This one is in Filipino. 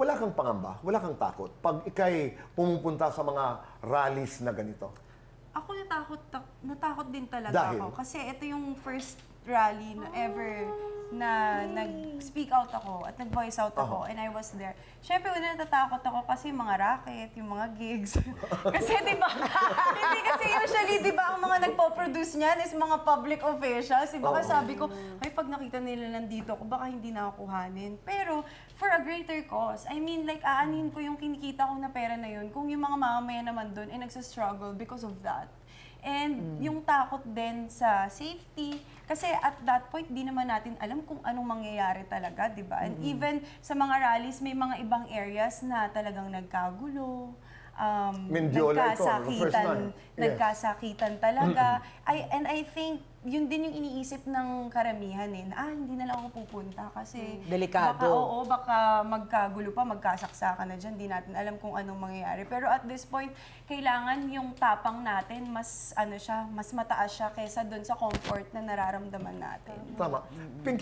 wala kang pangamba, wala kang takot pag ikay pumupunta sa mga rallies na ganito? Ako natakot din talaga Dahil? ako. Kasi ito yung first rally na ever na nag-speak out ako at nag-voice out ako and I was there. Siyempre, una natatakot ako kasi yung mga racket, yung mga gigs. Kasi di ba, hindi kasi usually, di ba, ang mga nagpo-produce niyan is mga public officials. Di ba, sabi ko, ay, pag nakita nila nandito ako, baka hindi na ako kuhanin. Pero, for a greater cause, I mean, like, aanin ko yung kinikita ko na pera na yun kung yung mga mamamayan naman doon ay nagsastruggle because of that. And yung takot din sa safety, kasi at that point, di naman natin alam kung anong mangyayari talaga, di ba? And even sa mga rallies, may mga ibang areas na talagang nagkagulo, Mendiola ito, the first time. Yes. nagkasakitan talaga. And I think, yun din yung iniisip ng karamihan hindi na lang ako pupunta kasi Delikado. baka magkagulo pa, magkasaksakan na dyan, di natin alam kung anong mangyayari. Pero at this point, kailangan yung tapang natin mas mataas siya kaysa dun sa comfort na nararamdaman natin. Tama. Pinky,